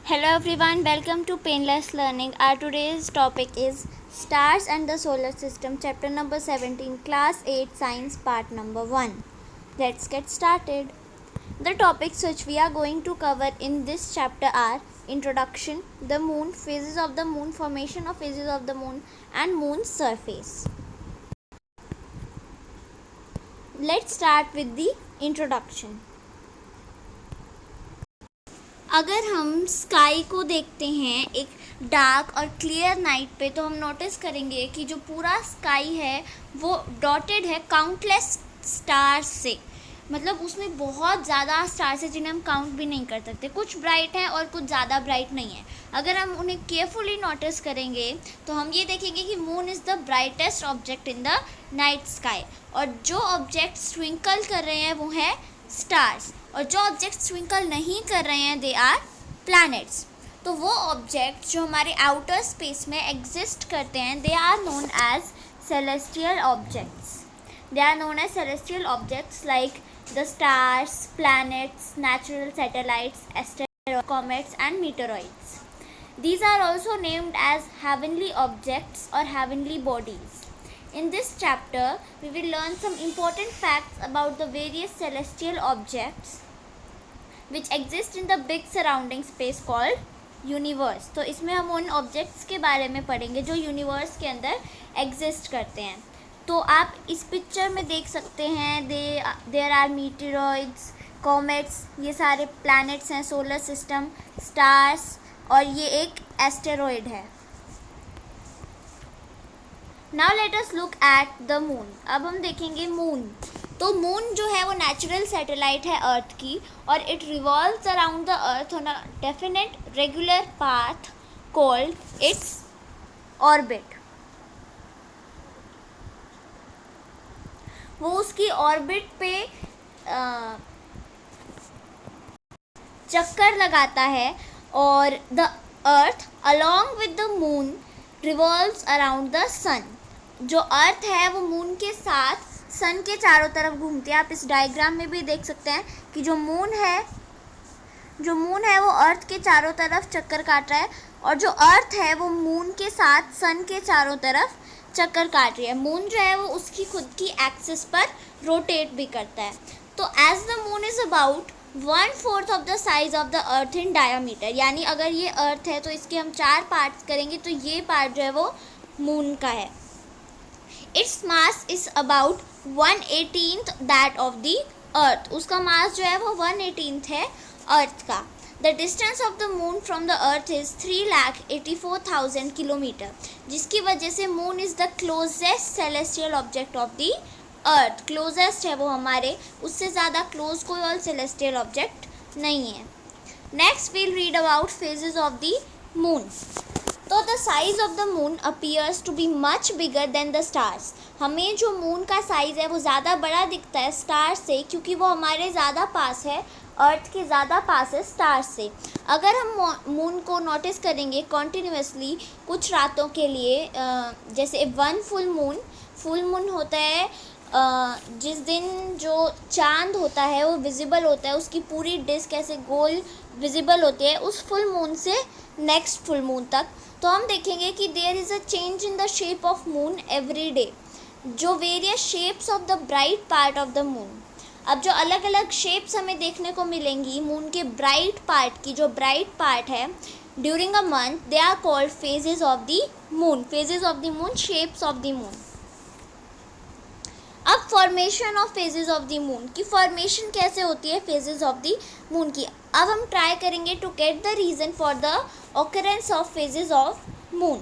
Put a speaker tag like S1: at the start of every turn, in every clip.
S1: Hello everyone, welcome to Painless Learning. Our today's topic is Stars and the Solar System, chapter number 17, class 8 science part number 1. Let's get started. The topics which we are going to cover in this chapter are introduction, the moon, phases of the moon, formation of phases of the moon and moon's surface. Let's start with the introduction. अगर हम sky को देखते हैं एक dark और clear night पे, तो हम नोटिस करेंगे कि जो पूरा स्काई है वो डॉटेड है काउंटलेस स्टार्स से। मतलब उसमें बहुत ज़्यादा स्टार्स है जिन्हें हम काउंट भी नहीं कर सकते। कुछ ब्राइट हैं और कुछ ज़्यादा ब्राइट नहीं है। अगर हम उन्हें केयरफुली नोटिस करेंगे तो हम ये देखेंगे कि moon is the brightest object in the night sky, और जो ऑब्जेक्ट ट्विंकल कर रहे हैं वो है स्टार्स, और जो ऑब्जेक्ट्स ट्विंकल नहीं कर रहे हैं दे आर प्लैनेट्स। तो वो ऑब्जेक्ट्स जो हमारे आउटर स्पेस में एग्जिस्ट करते हैं they are known as celestial objects. They are known as celestial objects like the stars, planets, natural satellites, asteroids, comets and meteoroids. These are also named as heavenly objects or heavenly bodies. In this chapter, we will learn some important facts about the various celestial objects which exist in the big surrounding space called universe. तो इसमें हम उन objects के बारे में पढ़ेंगे जो universe के अंदर एग्जिस्ट करते हैं। तो आप इस पिक्चर में देख सकते हैं देयर आर मीटेरॉइड्स, कॉमेट्स, ये सारे प्लैनेट्स हैं, सोलर सिस्टम, स्टार्स, और ये एक एस्टेरॉयड है। Now let us look at the moon. अब हम देखेंगे मून। तो मून जो है वो नेचुरल सैटेलाइट है अर्थ की, और it revolves around the earth on a definite regular path called its orbit. वो उसकी ऑर्बिट पे चक्कर लगाता है, और the earth along with the moon revolves around the sun. जो अर्थ है वो मून के साथ सन के चारों तरफ घूमती है। आप इस डायग्राम में भी देख सकते हैं कि जो मून है वो अर्थ के चारों तरफ चक्कर काट रहा है, और जो अर्थ है वो मून के साथ सन के चारों तरफ चक्कर काट रही है। मून जो है वो उसकी खुद की एक्सिस पर रोटेट भी करता है। तो as the moon is about 1/4 of the size of the earth in diameter, यानी अगर ये अर्थ है तो इसके हम 4 पार्ट्स करेंगे, तो ये पार्ट जो है वो मून का है। Its mass is about 1/18 that of the अर्थ। उसका मास जो है वो 1/18 है अर्थ का। The distance of the moon from the earth is 3,84,000 kilometre, जिसकी वजह से moon is the closest celestial object of the earth. Closest है वो हमारे, उससे ज़्यादा क्लोज कोई और सेलेस्टियल ऑब्जेक्ट नहीं है। Next we'll read about phases of the moon. तो the size of the moon appears to be much bigger than the stars. हमें जो मून का साइज़ है वो ज़्यादा बड़ा दिखता है स्टार्स से, क्योंकि वो हमारे ज़्यादा पास है, अर्थ के ज़्यादा पास है स्टार्स से। अगर हम मून को नोटिस करेंगे कॉन्टिन्यूसली कुछ रातों के लिए, जैसे वन फुल मून होता है, जिस दिन जो चांद होता है वो विजिबल होता है, उसकी पूरी डिस्क ऐसे गोल विजिबल होती है उस फुल मून से नेक्स्ट फुल मून तक। तो हम देखेंगे कि there is a change in the shape of moon every day, जो various shapes of the bright part of the moon. अब जो अलग अलग शेप्स हमें देखने को मिलेंगी मून के ब्राइट पार्ट की, जो ब्राइट पार्ट है during a month, they are called phases of the moon. Phases of the moon, shapes of the moon. अब formation of phases of the moon की फॉर्मेशन कैसे होती है फेजेस ऑफ द मून की। अब हम try करेंगे to get the reason for the occurrence of phases of moon.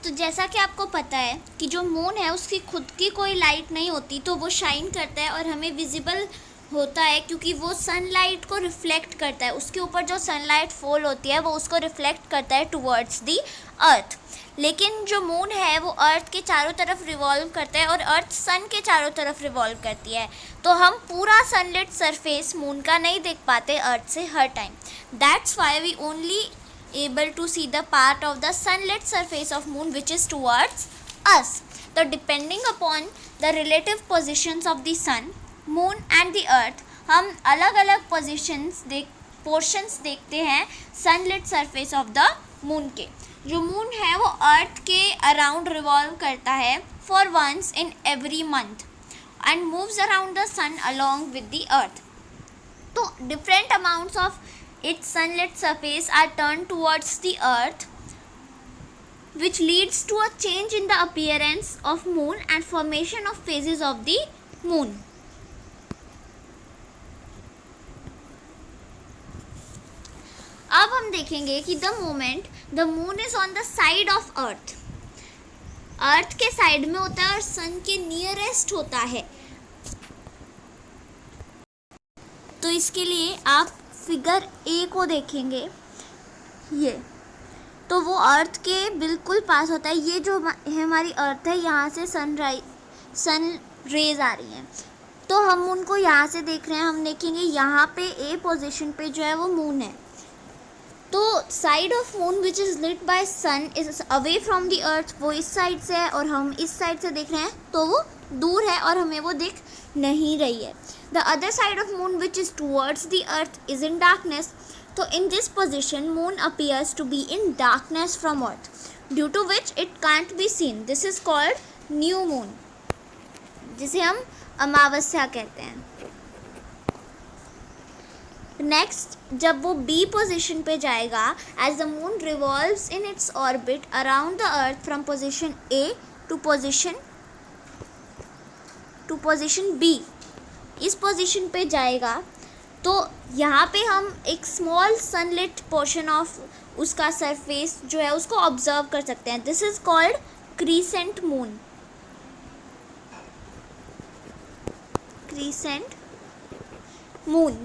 S1: तो जैसा कि आपको पता है कि जो मून है उसकी खुद की कोई लाइट नहीं होती, तो वो शाइन करता है और हमें विजिबल होता है क्योंकि वो सनलाइट को रिफ्लेक्ट करता है। उसके ऊपर जो सनलाइट फॉल होती है वो उसको रिफ्लेक्ट करता है टुवर्ड्स दी अर्थ। लेकिन जो मून है वो अर्थ के चारों तरफ रिवॉल्व करता है, और अर्थ सन के चारों तरफ रिवॉल्व करती है। तो हम पूरा सनलिट सरफेस मून का नहीं देख पाते अर्थ से हर time. That's why we only able to see the part of the sunlit surface of moon which is towards us. So depending upon the relative positions of the sun, moon and the earth, हम अलग अलग positions portions देखते हैं sunlit surface of the moon के। जो moon है वो अर्थ के अराउंड रिवॉल्व करता है for once in every month and moves around the sun along with the earth. तो different amounts of its sunlit surface are turn towards the earth which leads to a change in the appearance of moon and formation of phases of the moon. अब हम देखेंगे कि the moment the moon is on the side of earth, अर्थ के side में होता है और सन के नियरेस्ट होता है। तो इसके लिए आप फिगर ए को देखेंगे, ये तो वो अर्थ के बिल्कुल पास होता है। ये जो है हमारी अर्थ है, यहाँ से सन रेज आ रही हैं, तो हम उनको यहाँ से देख रहे हैं। हम देखेंगे यहाँ पे ए पोजीशन पे जो है वो मून है। तो side of moon which is lit by sun is away from the earth, वो इस साइड से है और हम इस साइड से देख रहे हैं, तो वो दूर है और हमें वो दिख नहीं रही है। The other side of moon which is towards the earth is in darkness. So in this position moon appears to be in darkness from earth due to which it can't be seen. This is called new moon, जिसे हम अमावस्या कहते हैं। Next जब वो B position पे जाएगा, as the moon revolves in its orbit around the earth from position A to position B, इस position पे जाएगा तो यहाँ पे हम एक स्मॉल सनलिट पोर्शन ऑफ उसका सरफेस जो है उसको ऑब्जर्व कर सकते हैं। This is called crescent moon.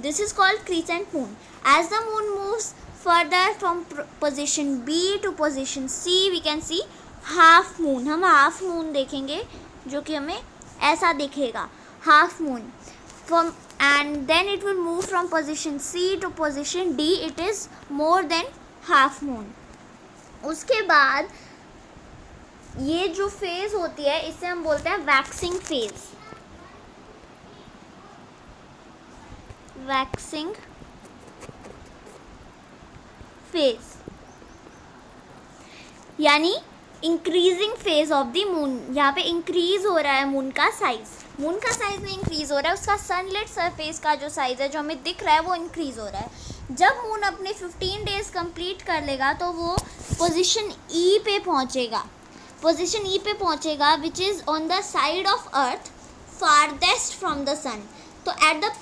S1: This is called crescent moon. As the moon moves further from position B to position C we can see half moon. हम half moon देखेंगे जो कि हमें ऐसा दिखेगा, half moon. And then it will move from position C to position D. It is more than half moon. उसके बाद ये जो फेज होती है इसे हम बोलते हैं वैक्सिंग फेज। वैक्सिंग फेज यानी increasing phase of the moon. यहाँ पे इंक्रीज हो रहा है मून का साइज। मून का साइज नहीं इंक्रीज हो रहा है, उसका सनलिट सरफेस का जो साइज है जो हमें दिख रहा है वो इंक्रीज हो रहा है। जब मून अपने 15 डेज कंप्लीट कर लेगा तो वो पोजीशन ई पे पहुंचेगा। पोजीशन ई पे पहुंचेगा which is on the side of earth farthest from the sun. तो एट द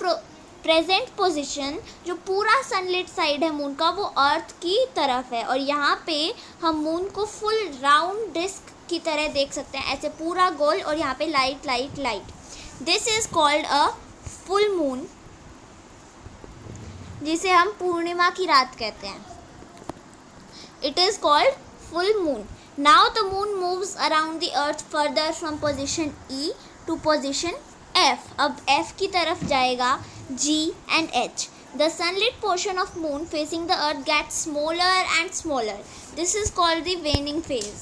S1: प्रेजेंट पोजीशन जो पूरा सनलिट साइड है मून का वो अर्थ की तरफ है और यहाँ पे हम मून को फुल राउंड डिस्क की तरह देख सकते हैं, ऐसे पूरा गोल, और यहाँ पे light light light. This is called a full moon, जिसे हम पूर्णिमा की रात कहते हैं। It is called full moon. Now the moon moves around the earth further from position E to position F. अब एफ की तरफ जाएगा G and H. The sunlit portion of moon facing the earth gets smaller and smaller. This is called the waning phase,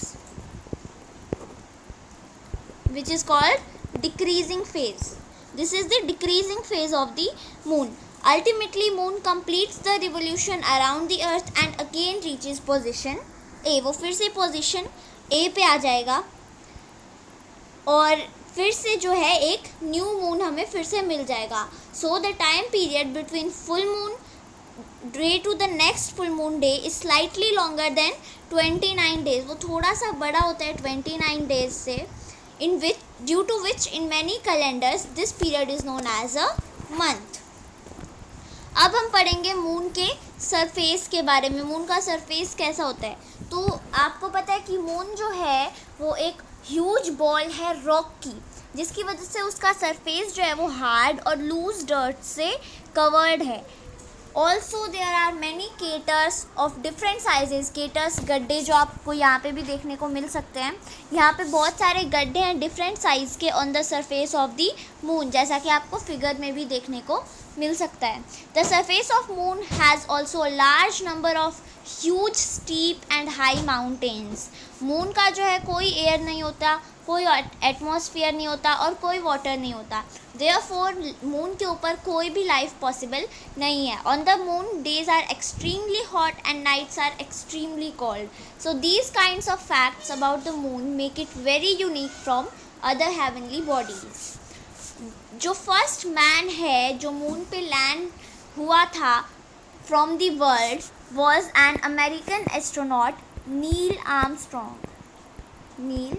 S1: which is called decreasing phase. This is the decreasing phase of the moon. Ultimately moon completes the revolution around the earth and again reaches position A. वो फिर से position A पे आ जाएगा और फिर से जो है एक न्यू मून हमें फिर से मिल जाएगा। So the time period between full moon day to the next full moon day is slightly longer than 29 days. वो थोड़ा सा बड़ा होता है 29 डेज से, in which due to which in many calendars this period is known as a month. अब हम पढ़ेंगे मून के सरफेस के बारे में। मून का सरफेस कैसा होता है, तो आपको पता है कि मून जो है वो एक ह्यूज बॉल है रॉक की, जिसकी वजह से उसका सरफेस जो है वो हार्ड और लूज डर्ट से कवर्ड है। Also there are many craters of different sizes. Craters गड्ढे जो आपको यहाँ पे भी देखने को मिल सकते हैं। यहाँ पे बहुत सारे गड्ढे हैं डिफरेंट साइज़ के on the surface of the moon, जैसा कि आपको फिगर में भी देखने को मिल सकता है। The surface of moon has also a large number of huge steep and high mountains. Moon का जो है कोई एयर नहीं होता, कोई एटमॉस्फेयर नहीं होता और कोई वाटर नहीं होता. देयरफॉर मून के ऊपर कोई भी लाइफ पॉसिबल नहीं है. On the moon days are extremely hot and nights are extremely cold. So these kinds of facts about the moon make it very unique from other heavenly bodies. जो first man है जो moon पे land हुआ था from the world was an American astronaut, Neil Armstrong. Neil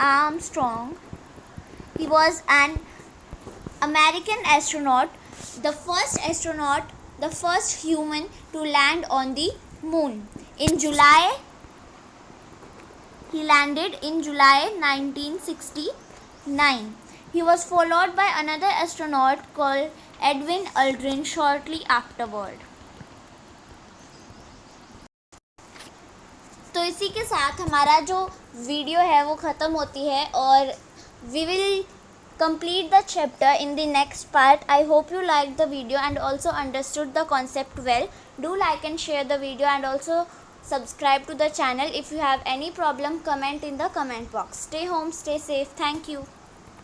S1: Armstrong. He was an American astronaut, the first human to land on the moon. In July, he landed in July 1969. He was followed by another astronaut called Edwin Aldrin shortly afterward. तो इसी के साथ हमारा जो video है वो ख़त्म होती है और we will complete the chapter in the next part. I hope you liked the video and also understood the concept well. Do like and share the video and also subscribe to the channel. If you have any problem, comment in the comment box. Stay home, stay safe. Thank you.